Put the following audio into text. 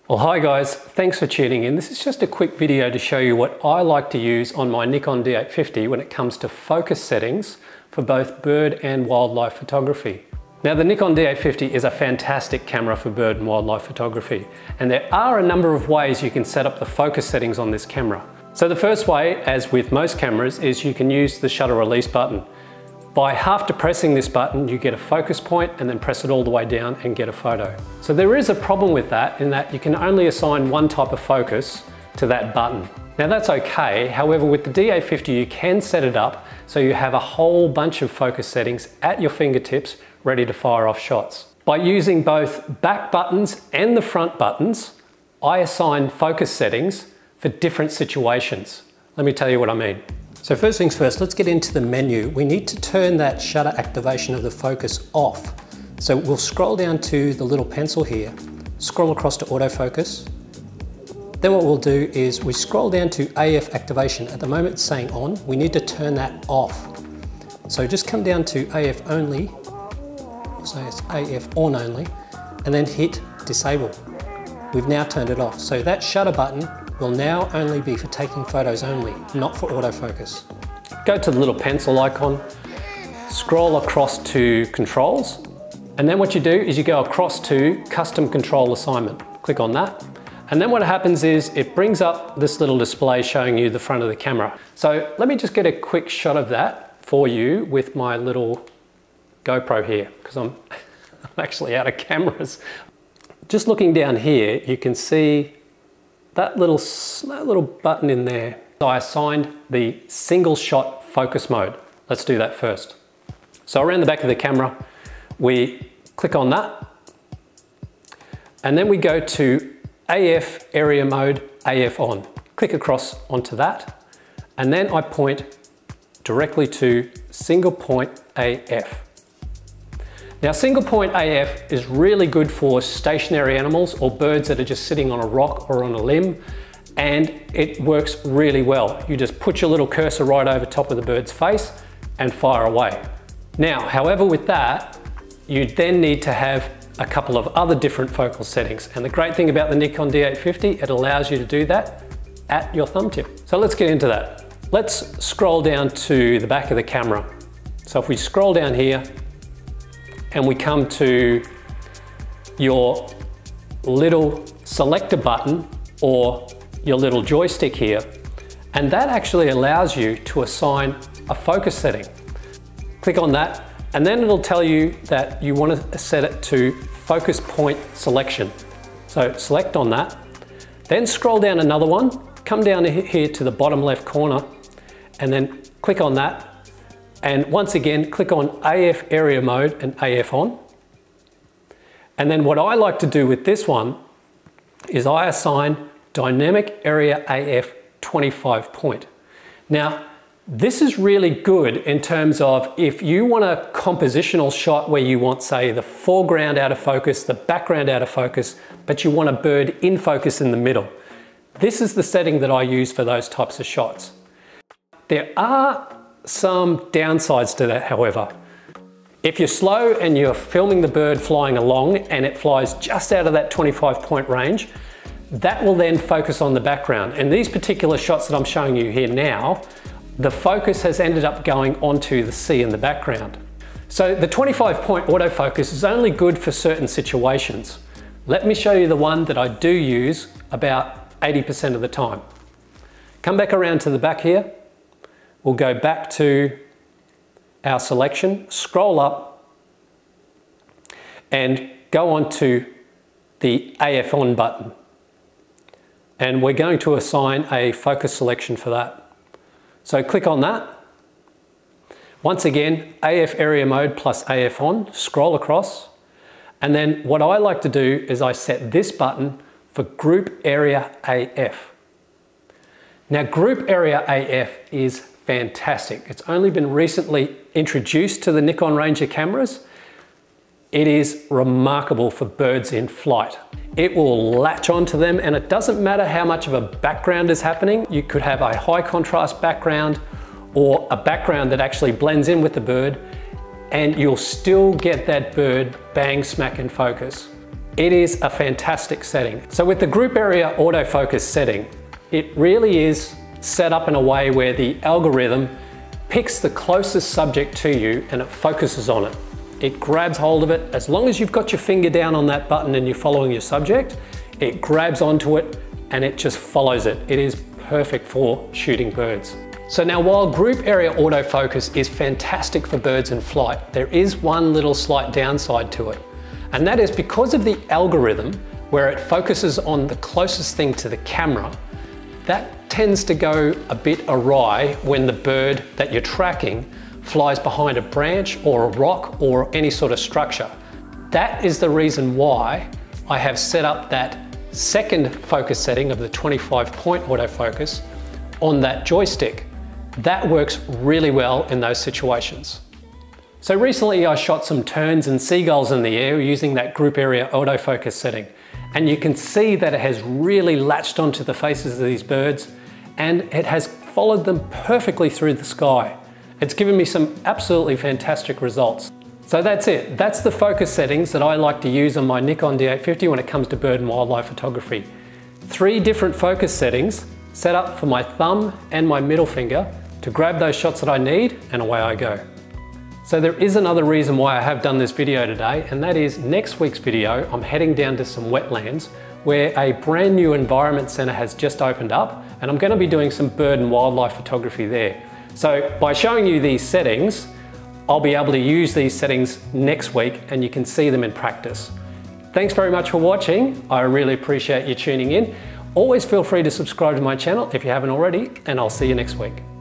Well, hi guys, thanks for tuning in. This is just a quick video to show you what I like to use on my Nikon D850 when it comes to focus settings for both bird and wildlife photography. Now, the Nikon D850 is a fantastic camera for bird and wildlife photography, and there are a number of ways you can set up the focus settings on this camera. So the first way, as with most cameras, is you can use the shutter release button. By half depressing this button, you get a focus point and then press it all the way down and get a photo. So there is a problem with that in that you can only assign one type of focus to that button. Now that's okay, however with the D850 you can set it up so you have a whole bunch of focus settings at your fingertips ready to fire off shots. By using both back buttons and the front buttons, I assign focus settings for different situations. Let me tell you what I mean. So first things first, let's get into the menu. We need to turn that shutter activation of the focus off. So we'll scroll down to the little pencil here, scroll across to autofocus. Then what we'll do is we scroll down to AF activation. At the moment it's saying on, we need to turn that off. So just come down to AF only, so it's AF on only, and then hit disable. We've now turned it off. So that shutter button will now only be for taking photos only, not for autofocus. Go to the little pencil icon, scroll across to controls, and then what you do is you go across to custom control assignment. Click on that, and then what happens is it brings up this little display showing you the front of the camera. So let me just get a quick shot of that for you with my little GoPro here, because I'm actually out of cameras. Just looking down here, you can see that little button in there. So I assigned the single shot focus mode. Let's do that first. So around the back of the camera, we click on that, and then we go to AF area mode, AF on. Click across onto that, and then I point directly to single point AF. Now, single point AF is really good for stationary animals or birds that are just sitting on a rock or on a limb, and it works really well. You just put your little cursor right over top of the bird's face and fire away. Now, however, with that, you then need to have a couple of other different focal settings. And the great thing about the Nikon D850, it allows you to do that at your thumb tip. So let's get into that. Let's scroll down to the back of the camera. So if we scroll down here, and we come to your little selector button or your little joystick here, and that actually allows you to assign a focus setting. Click on that, and then it'll tell you that you want to set it to focus point selection. So select on that, then scroll down another one, come down here to the bottom left corner, and then click on that. And once again, click on AF area mode and AF on. And then what I like to do with this one is I assign dynamic area AF 25 point. Now, this is really good in terms of if you want a compositional shot where you want, say, the foreground out of focus, the background out of focus, but you want a bird in focus in the middle. This is the setting that I use for those types of shots. There are some downsides to that, however. If you're slow and you're filming the bird flying along and it flies just out of that 25 point range, that will then focus on the background. And these particular shots that I'm showing you here now, the focus has ended up going onto the sea in the background. So the 25 point autofocus is only good for certain situations. Let me show you the one that I do use about 80% of the time. Come back around to the back here. We'll go back to our selection, scroll up, and go on to the AF on button. And we're going to assign a focus selection for that. So click on that. Once again, AF area mode plus AF on, scroll across. And then what I like to do is I set this button for group area AF. Now, group area AF is fantastic. It's only been recently introduced to the Nikon range of cameras. It is remarkable for birds in flight. It will latch onto them, and it doesn't matter how much of a background is happening. You could have a high contrast background or a background that actually blends in with the bird, and you'll still get that bird bang smack in focus. It is a fantastic setting. So with the group area autofocus setting, it really is set up in a way where the algorithm picks the closest subject to you and it focuses on it. It grabs hold of it. As long as you've got your finger down on that button and you're following your subject, it grabs onto it and it just follows it. It is perfect for shooting birds. So now, while group area autofocus is fantastic for birds in flight, there is one little slight downside to it. And that is because of the algorithm where it focuses on the closest thing to the camera, that tends to go a bit awry when the bird that you're tracking flies behind a branch or a rock or any sort of structure. That is the reason why I have set up that second focus setting of the 25-point autofocus on that joystick. That works really well in those situations. So recently I shot some terns and seagulls in the air using that group area autofocus setting. And you can see that it has really latched onto the faces of these birds and it has followed them perfectly through the sky. It's given me some absolutely fantastic results. So that's it. That's the focus settings that I like to use on my Nikon D850 when it comes to bird and wildlife photography. 3 different focus settings set up for my thumb and my middle finger to grab those shots that I need, and away I go. So there is another reason why I have done this video today, and that is next week's video I'm heading down to some wetlands where a brand new environment centre has just opened up, and I'm going to be doing some bird and wildlife photography there. So by showing you these settings, I'll be able to use these settings next week and you can see them in practice. Thanks very much for watching. I really appreciate you tuning in. Always feel free to subscribe to my channel if you haven't already, and I'll see you next week.